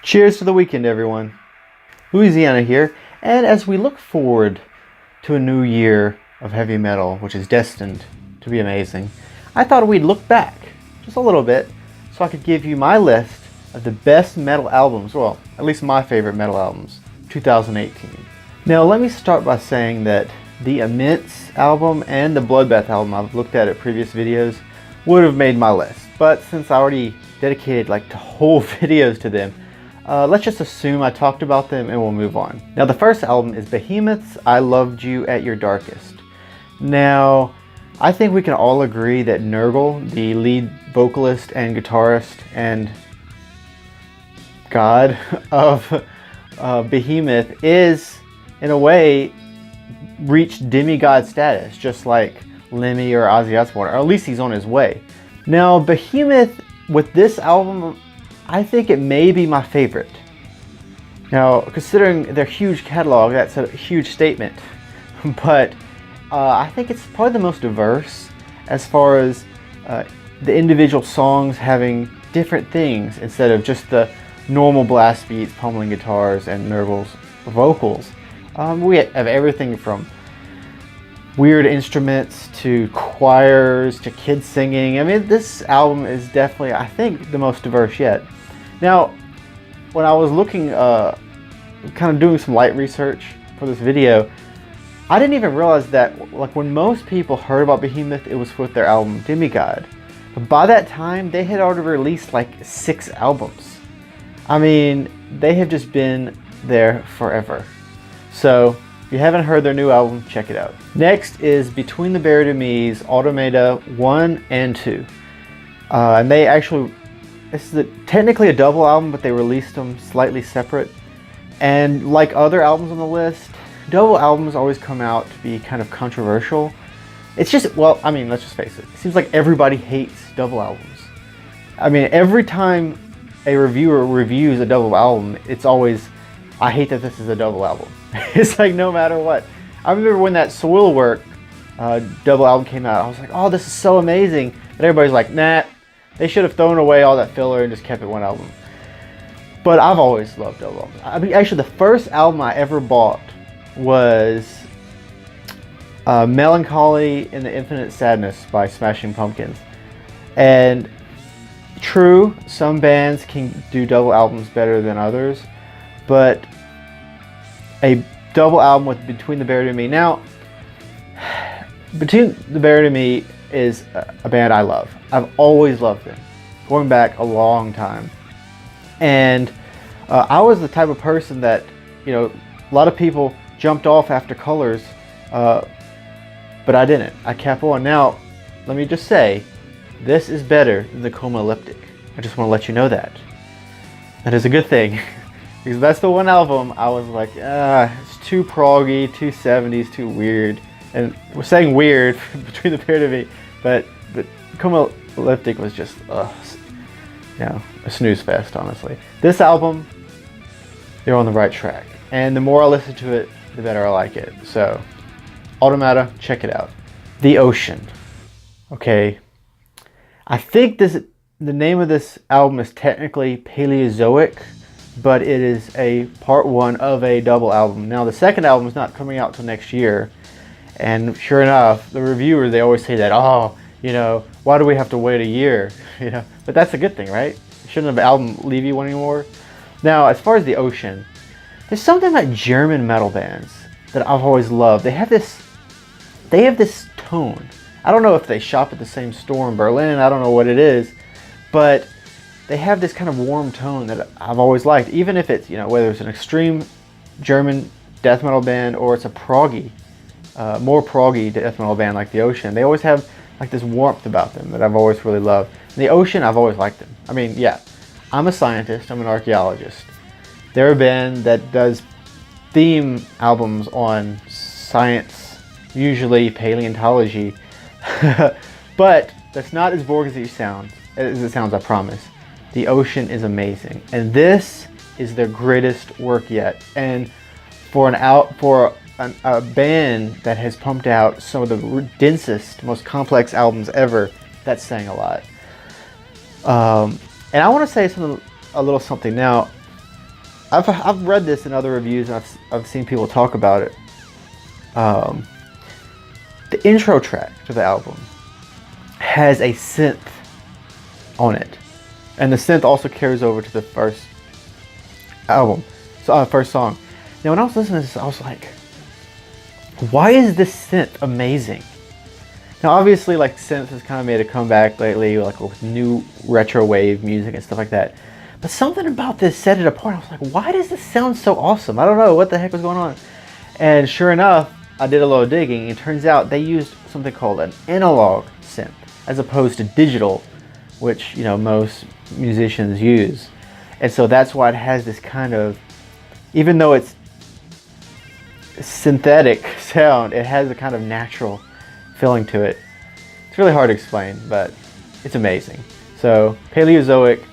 Cheers to the weekend, everyone. Louisiana here, and as we look forward to a new year of heavy metal, which is destined to be amazing, I thought we'd look back just a little bit so I could give you my list of the best metal albums, well, at least my favorite metal albums, 2018. Now, let me start by saying that the Immense album and the Bloodbath album I've looked at previous videos would have made my list, but since I already dedicated like whole videos to them, let's just assume I talked about them and we'll move on. Now, the first album is Behemoth's I Loved You at Your Darkest. Now, I think we can all agree that Nergal, the lead vocalist and guitarist and god of Behemoth, is, in a way, reached demigod status, just like Lemmy or Ozzy Osbourne, or at least he's on his way. Now, Behemoth, with this album, I think it may be my favorite. Now, considering their huge catalog, that's a huge statement. But I think it's probably the most diverse as far as the individual songs having different things instead of just the normal blast beats, pummeling guitars, and Nergal's vocals. We have everything from weird instruments to choirs to kids singing. I mean, this album is definitely, I think, the most diverse yet. Now, when I was looking, kind of doing some light research for this video, I didn't even realize that, like, when most people heard about Behemoth, it was with their album Demigod. But by that time, they had already released like 6 albums. I mean, they have just been there forever. So, if you haven't heard their new album, check it out. Next is Between the Buried and Me's Automata 1 and 2. And they actually, this is technically a double album, but they released them slightly separate. And like other albums on the list, double albums always come out to be kind of controversial. It's just, well, I mean, let's just face it. It seems like everybody hates double albums. I mean, every time a reviewer reviews a double album, it's always, I hate that this is a double album. It's like no matter what. I remember when that Soilwork double album came out, I was like, oh, this is so amazing. But everybody's like, nah, they should have thrown away all that filler and just kept it one album. But I've always loved double albums. I mean, actually, the first album I ever bought was Melancholy and the Infinite Sadness by Smashing Pumpkins. And true, some bands can do double albums better than others, but a double album with Between the Buried and Me. Now, Between the Buried and Me is a band I love. I've always loved them, going back a long time. And I was the type of person that, you know, a lot of people jumped off after Colors, but I didn't. I kept on. Now, let me just say, this is better than the Coma Elliptic. I just want to let you know that. That is a good thing. Because that's the one album I was like, it's too proggy, too 70s, too weird. And we're saying weird Between the Buried and Me, but Coma Elliptic was just, you know, a snooze fest, honestly. This album, they're on the right track. And the more I listen to it, the better I like it. So, Automata, check it out. The Ocean. Okay. I think the name of this album is technically Paleozoic, but it is a part 1 of a double album. Now, the second album is not coming out till next year. And sure enough, the reviewers, they always say that, oh, you know, why do we have to wait a year? You know, but that's a good thing, right? Shouldn't an album leave you wanting more? Now, as far as The Ocean, there's something about German metal bands that I've always loved. They have this tone. I don't know if they shop at the same store in Berlin. I don't know what it is, but they have this kind of warm tone that I've always liked. Even if it's, you know, whether it's an extreme German death metal band or it's a proggy, more proggy death metal band like The Ocean, they always have like this warmth about them that I've always really loved. And The Ocean, I've always liked them. I mean, yeah, I'm a scientist, I'm an archaeologist. They're a band that does theme albums on science, usually paleontology, but that's not as boring as it sounds, I promise. The Ocean is amazing, and this is their greatest work yet. And for a band that has pumped out some of the densest, most complex albums ever, that's saying a lot. And I want to say a little something now. I've read this in other reviews, and I've seen people talk about it. The intro track to the album has a synth on it, and the synth also carries over to the first song. Now, when I was listening to this, I was like, why is this synth amazing? Now, obviously, like, synth has kind of made a comeback lately, like with new retro wave music and stuff like that. But something about this set it apart. I was like, why does this sound so awesome? I don't know what the heck was going on. And sure enough, I did a little digging. It turns out they used something called an analog synth, as opposed to digital, which, you know, most musicians use. And so that's why it has this kind of, even though it's synthetic sound, it has a kind of natural feeling to it. It's really hard to explain, but it's amazing. So, Paleozoic,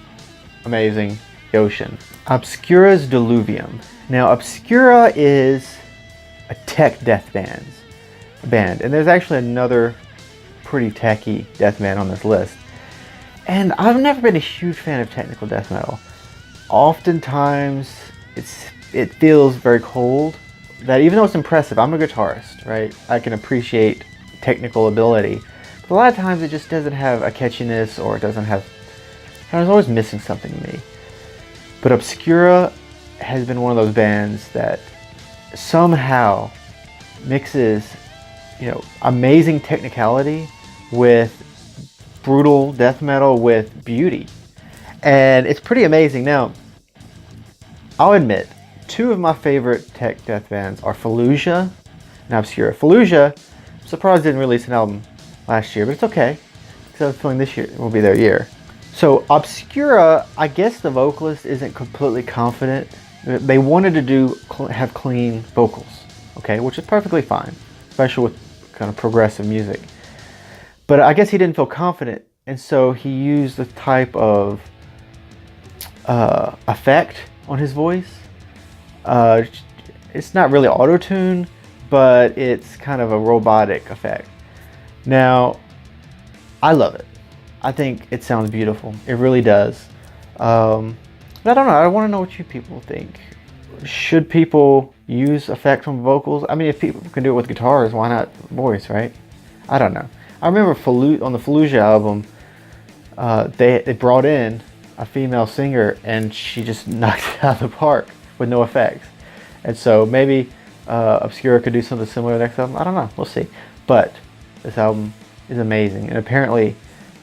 amazing. Ocean. Obscura's Diluvium. Now, Obscura is a tech death band, and there's actually another pretty techy death band on this list. And I've never been a huge fan of technical death metal. Oftentimes, it feels very cold. That even though it's impressive, I'm a guitarist, right? I can appreciate technical ability, but a lot of times it just doesn't have a catchiness, or it doesn't have. I was always missing something to me. But Obscura has been one of those bands that somehow mixes, you know, amazing technicality with brutal death metal with beauty, and it's pretty amazing. Now, I'll admit, two of my favorite tech death bands are Fallujah and Obscura. Fallujah, I'm surprised didn't release an album last year, but it's okay, because I have a feeling this year will be their year. So Obscura, I guess the vocalist isn't completely confident. They wanted to have clean vocals, okay, which is perfectly fine, especially with kind of progressive music. But I guess he didn't feel confident, and so he used the type of effect on his voice. It's not really auto-tune, but it's kind of a robotic effect. Now, I love it. I think it sounds beautiful. It really does. But I don't know. I want to know what you people think. Should people use effect from vocals? I mean, if people can do it with guitars, why not voice, right? I don't know. I remember on the Fallujah album, they brought in a female singer, and she just knocked it out of the park with no effects. And so maybe Obscura could do something similar next album. I don't know. We'll see. But this album is amazing, and apparently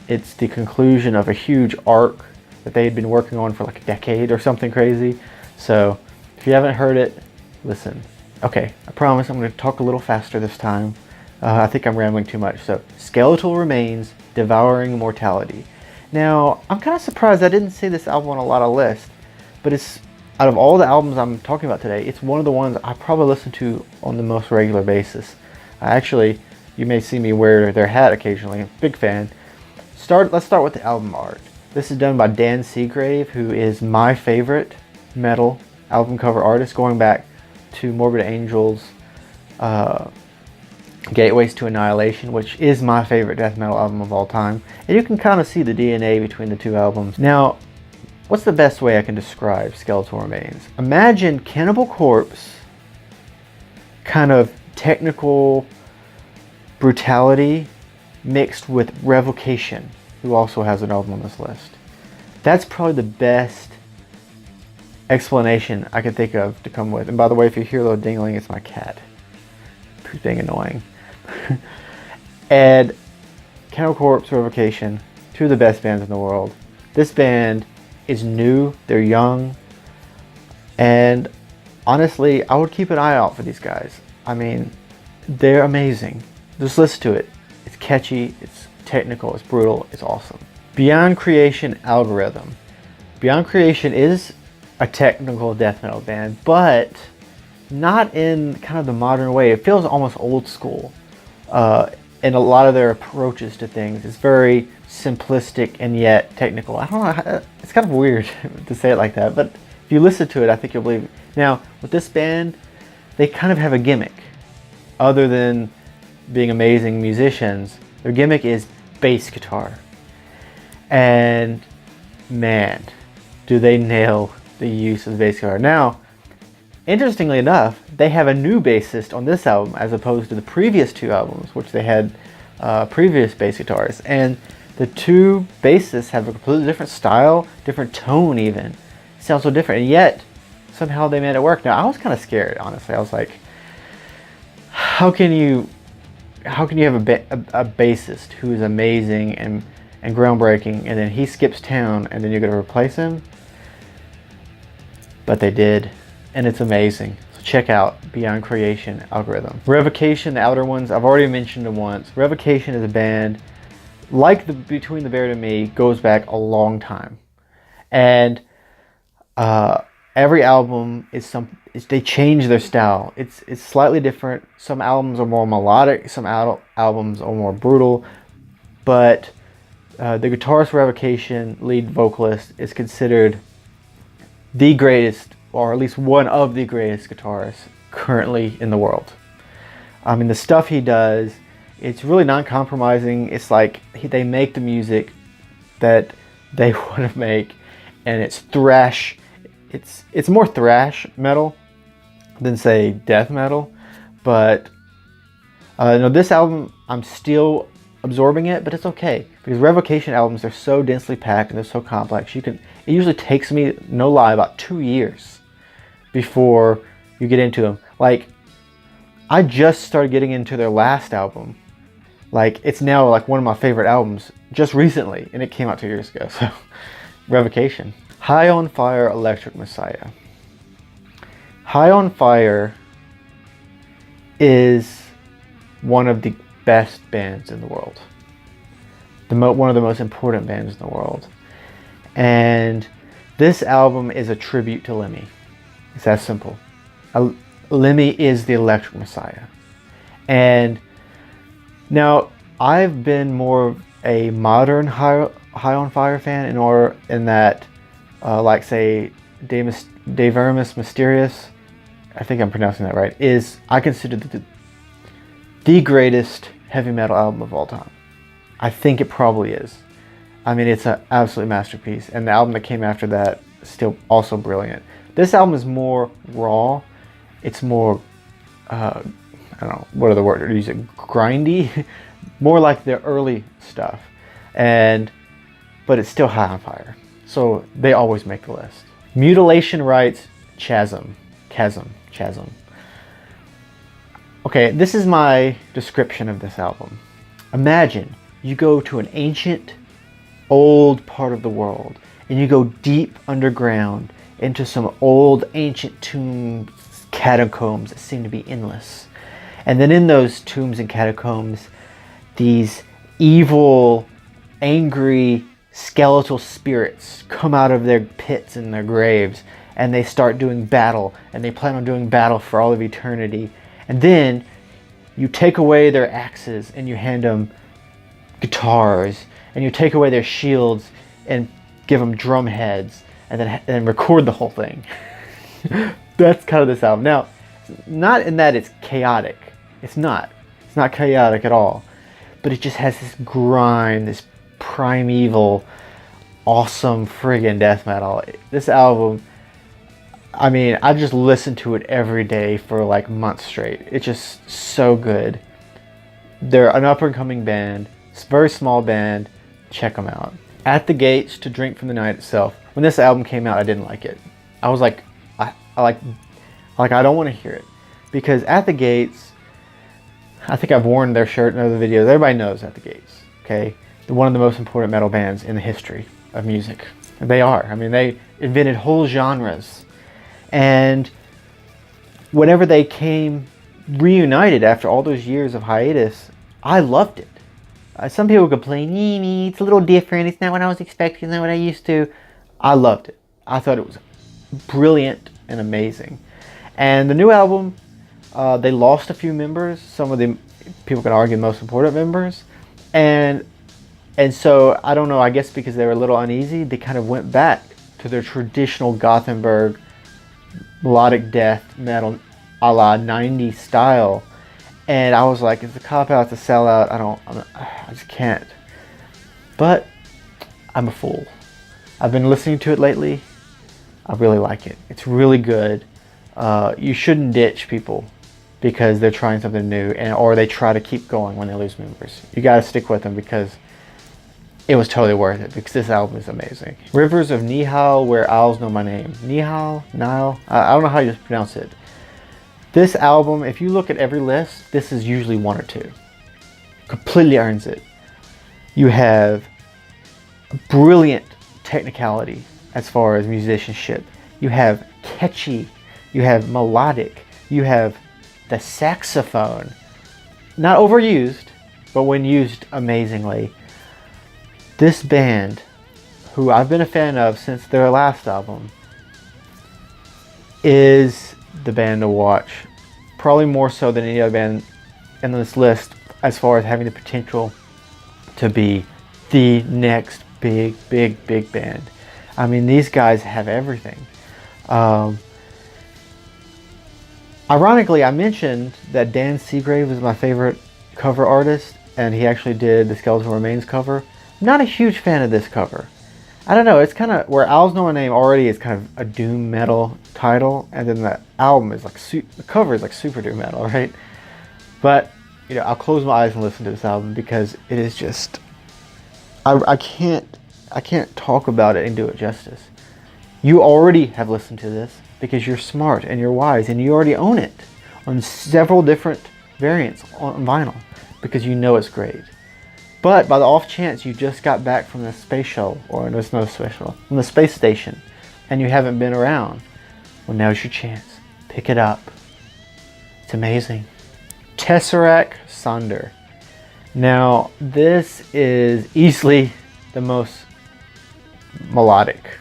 it's the conclusion of a huge arc that they had been working on for like a decade or something crazy. So if you haven't heard it, listen. Okay, I promise I'm going to talk a little faster this time. I think I'm rambling too much. So, Skeletal Remains, Devouring Mortality. Now, I'm kind of surprised I didn't see this album on a lot of lists, but it's, out of all the albums I'm talking about today, it's one of the ones I probably listen to on the most regular basis. Actually, you may see me wear their hat occasionally. I'm a big fan. Let's start with the album art. This is done by Dan Seagrave, who is my favorite metal album cover artist, going back to Morbid Angel's Gateways to Annihilation, which is my favorite death metal album of all time. And you can kind of see the DNA between the two albums. Now, what's the best way I can describe Skeletal Remains? Imagine Cannibal Corpse, kind of technical brutality, mixed with Revocation, who also has an album on this list. That's probably the best explanation I could think of to come with. And by the way, if you hear a little dingling, it's my cat. Pretty dang annoying. And Cannibal Corpse, Revocation, two of the best bands in the world. This band is new, they're young, and honestly, I would keep an eye out for these guys. I mean, they're amazing. Just listen to it. It's catchy, it's technical, it's brutal, it's awesome. Beyond Creation Algorithm. Beyond Creation is a technical death metal band, but not in kind of the modern way. It feels almost old school. And a lot of their approaches to things is very simplistic and yet technical. I don't know, it's kind of weird to say it like that, but if you listen to it, I think you'll believe it. Now, with this band, they kind of have a gimmick. Other than being amazing musicians, their gimmick is bass guitar. And man, do they nail the use of the bass guitar. Now, interestingly enough, they have a new bassist on this album as opposed to the previous two albums, which they had previous bass guitars. And the two bassists have a completely different style, different tone even. It sounds so different, and yet somehow they made it work. Now, I was kind of scared, honestly. I was like, how can you have a bassist who is amazing and groundbreaking, and then he skips town, and then you're going to replace him? But they did, and it's amazing. So check out Beyond Creation Algorithm. Revocation, the Outer Ones, I've already mentioned them once. Revocation is a band like the Between the Buried and Me, goes back a long time, and every album is they change their style. It's slightly different. Some albums are more melodic, some albums are more brutal, but the guitarist for Revocation, lead vocalist, is considered the greatest, or at least one of the greatest guitarists currently in the world. I mean, the stuff he does, it's really non-compromising. It's like they make the music that they want to make, and it's thrash. It's more thrash metal than, say, death metal. But no, this album, I'm still absorbing it, but it's okay, because Revocation albums are so densely packed and they're so complex. It usually takes me, no lie, about 2 years before you get into them. Like, I just started getting into their last album. Like, it's now like one of my favorite albums just recently, and it came out 2 years ago. So, Revocation. High on Fire, Electric Messiah. High on Fire is one of the best bands in the world. One of the most important bands in the world. And this album is a tribute to Lemmy. It's that simple. Lemmy is the Electric Messiah. And now, I've been more of a modern High on Fire fan in that, like, say, De Verimis Mysterious, I think I'm pronouncing that right, is, I consider the greatest heavy metal album of all time. I think it probably is. I mean, it's an absolute masterpiece, and the album that came after that is still also brilliant. This album is more raw. It's more, I don't know, what are the words? Use it, grindy? More like the early stuff. But it's still high on fire. So they always make the list. Mutilation Rites, Chasm. Okay, this is my description of this album. Imagine you go to an ancient, old part of the world, and you go deep underground into some old, ancient tomb catacombs that seem to be endless. And then in those tombs and catacombs, these evil, angry, skeletal spirits come out of their pits and their graves, and they start doing battle, and they plan on doing battle for all of eternity. And then you take away their axes and you hand them guitars, and you take away their shields and give them drum heads, and then record the whole thing. That's kind of this album. Now, not in that it's chaotic. It's not chaotic at all. But it just has this grind, this primeval, awesome friggin' death metal. This album, I mean, I just listen to it every day for like months straight. It's just so good. They're an up-and-coming band. It's a very small band. Check them out. At the Gates, To Drink from the Night Itself. When this album came out, I didn't like it. I was like, I don't want to hear it. Because At the Gates, I think I've worn their shirt in other videos. Everybody knows At the Gates, okay? They're one of the most important metal bands in the history of music. They are. I mean, they invented whole genres. And whenever they came reunited after all those years of hiatus, I loved it. Some people complain, it's a little different. It's not what I was expecting. It's not what I used to. I loved it. I thought it was brilliant and amazing. And the new album, they lost a few members. Some of the people can argue most important members. And so, I don't know, I guess because they were a little uneasy, they kind of went back to their traditional Gothenburg melodic death metal a la 90s style. And I was like, it's a cop-out, it's a sellout, I just can't. But I'm a fool. I've been listening to it lately. I really like it. It's really good. You shouldn't ditch people because they're trying something new, or they try to keep going when they lose members. You got to stick with them because it was totally worth it, because this album is amazing. Rivers of Nihal, Where Owls Know My Name. Nihal? Nile? I don't know how you pronounce it. This album, if you look at every list, this is usually 1 or 2. Completely earns it. You have brilliant technicality as far as musicianship. You have catchy, you have melodic, you have the saxophone. Not overused, but when used, amazingly. This band, who I've been a fan of since their last album, is the band to watch. Probably more so than any other band in this list, as far as having the potential to be the next big band. I mean, these guys have everything. Ironically, I mentioned that Dan Seagrave is my favorite cover artist, and he actually did the Skeletal Remains cover. I'm not a huge fan of this cover. I don't know, it's kind of, Where Owls Know My Name already is kind of a doom metal title, and then the album is like, the cover is like super doom metal, right? But, you know, I'll close my eyes and listen to this album because it is just, I can't talk about it and do it justice. You already have listened to this because you're smart and you're wise, and you already own it on several different variants on vinyl because you know it's great. But by the off chance you just got back from the space shuttle, or no, it's not a space shuttle, from the space station, and you haven't been around, well, now's your chance. Pick it up. It's amazing. Tesseract Sonder. Now, this is easily the most melodic,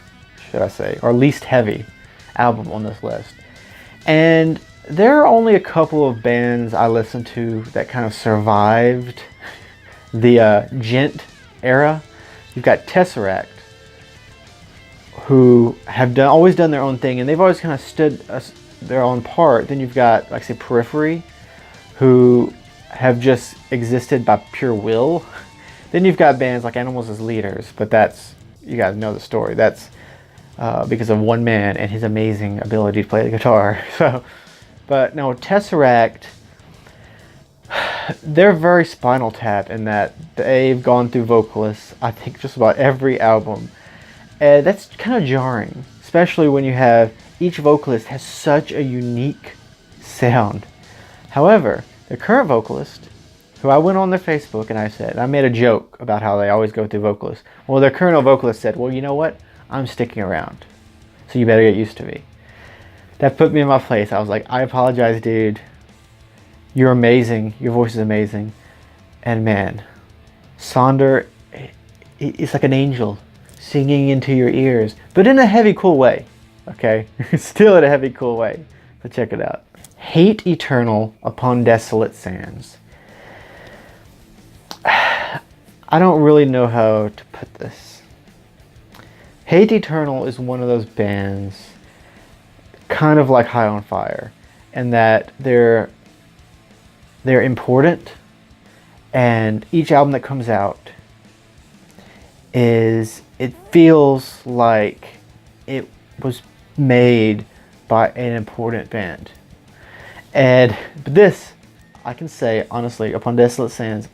should I say, or least heavy album on this list. And there are only a couple of bands I listened to that kind of survived the gent era. You've got Tesseract, who have always done their own thing, and they've always kind of stood their own part. Then you've got, like, say, Periphery, who have just existed by pure will. Then you've got bands like Animals as Leaders, but that's, you guys know the story. That's because of one man and his amazing ability to play the guitar. So, but no, Tesseract, they're very Spinal Tap in that they've gone through vocalists, I think, just about every album. And that's kind of jarring, especially when you have each vocalist has such a unique sound. However, the current vocalist, who I went on their Facebook and I made a joke about how they always go through vocalists. Well, their current vocalist said, well, you know what? I'm sticking around, so you better get used to me. That put me in my place. I was like, I apologize, dude. You're amazing. Your voice is amazing. And man, Sonder, it's like an angel singing into your ears, but in a heavy, cool way. Okay? Still in a heavy, cool way. So check it out. Hate Eternal Upon Desolate Sands. I don't really know how to put this. Hate Eternal is one of those bands, kind of like High on Fire, in that they're important, and each album that comes out it feels like it was made by an important band. But this, I can say honestly, Upon Desolate Sands,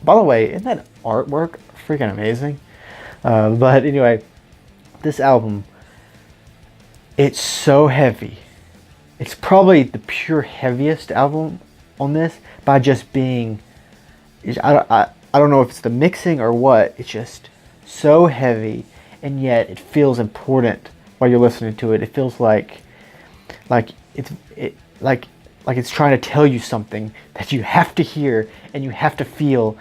by the way, isn't that artwork freaking amazing? But anyway, this album, it's so heavy. It's probably the pure heaviest album on this, by just being, I don't know if it's the mixing or what, it's just so heavy, and yet it feels important while you're listening to it. It feels like it's trying to tell you something that you have to hear and you have to feel,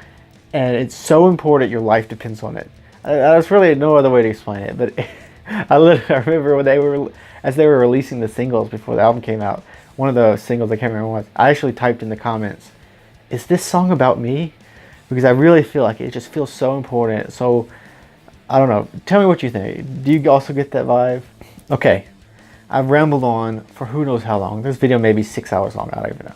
and it's so important your life depends on it. There's really no other way to explain it, but I remember when as they were releasing the singles before the album came out, one of the singles, I can't remember what, I actually typed in the comments, is this song about me? Because I really feel like it just feels so important. So, I don't know. Tell me what you think. Do you also get that vibe? Okay. I've rambled on for who knows how long. This video may be 6 hours long. I don't even know.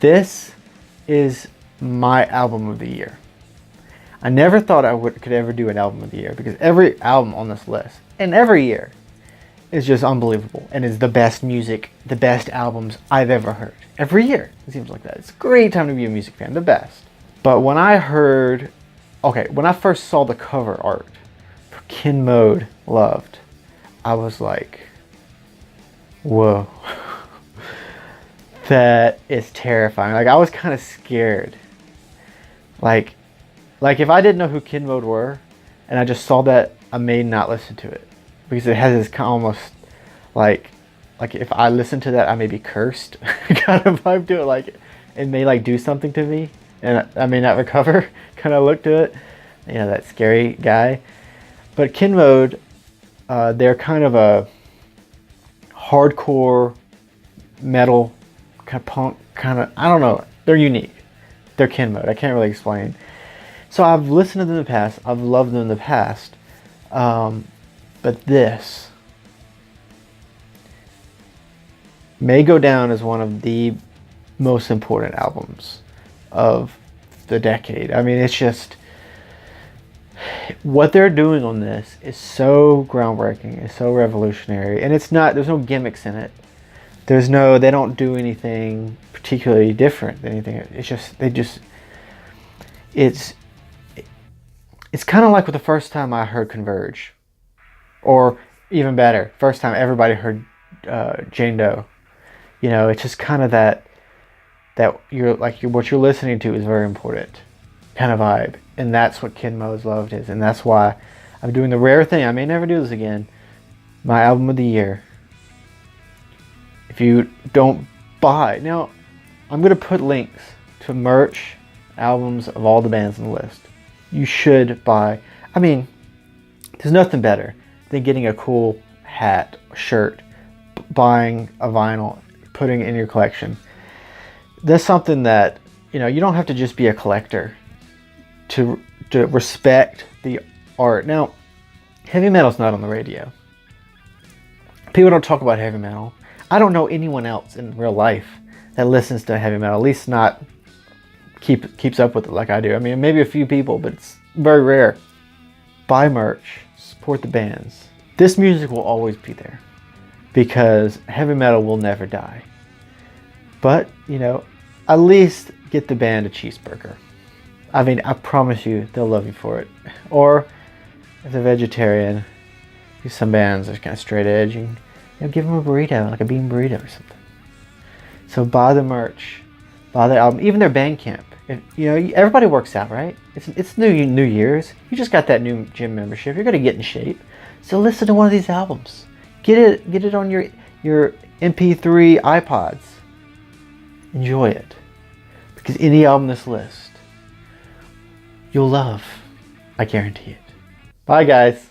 This is my album of the year. I never thought could ever do an album of the year, because every album on this list and every year is just unbelievable and is the best music, the best albums I've ever heard. Every year, it seems like that. It's a great time to be a music fan, the best. But when I first saw the cover art for Ken Mode Loved, I was like, whoa. That is terrifying. Like, I was kind of scared. Like if I didn't know who Ken Mode were, and I just saw that, I may not listen to it. Because it has this kind of almost like if I listen to that, I may be cursed kind of vibe to it. Like, it may like do something to me, and I may not recover kind of look to it. You know, that scary guy. But Ken Mode, they're kind of a hardcore metal kind of punk kind of, I don't know. They're unique. They're Ken Mode. I can't really explain. So I've listened to them in the past. I've loved them in the past. But this may go down as one of the most important albums of the decade. I mean, it's just, what they're doing on this is so groundbreaking, it's so revolutionary, and there's no gimmicks in it. They don't do anything particularly different than anything. It's kind of like with the first time I heard Converge. Or even better, first time everybody heard Jane Doe. You know, it's just kind of that what you're listening to is very important kind of vibe. And that's what Ken Mode's Loved is. And that's why I'm doing the rare thing. I may never do this again. My album of the year. If you don't buy, now I'm going to put links to merch, albums of all the bands on the list. You should buy. I mean, there's nothing better than getting a cool hat, shirt, buying a vinyl, putting it in your collection. That's something that, you know, you don't have to just be a collector to respect the art. Now, heavy metal's not on the radio. People don't talk about heavy metal. I don't know anyone else in real life that listens to heavy metal, at least not keeps up with it like I do. I mean, maybe a few people, but it's very rare. Buy merch, support the bands. This music will always be there because heavy metal will never die. But, you know, at least get the band a cheeseburger. I mean, I promise you they'll love you for it. Or if they're vegetarian, some bands are kind of straight edge, and give them a burrito, like a bean burrito or something. So buy the merch, buy the album, even their Bandcamp. Everybody works out, right? It's New Year's. You just got that new gym membership. You're gonna get in shape. So listen to one of these albums. Get it on your MP3 iPods. Enjoy it, because any album on this list you'll love. I guarantee it. Bye, guys.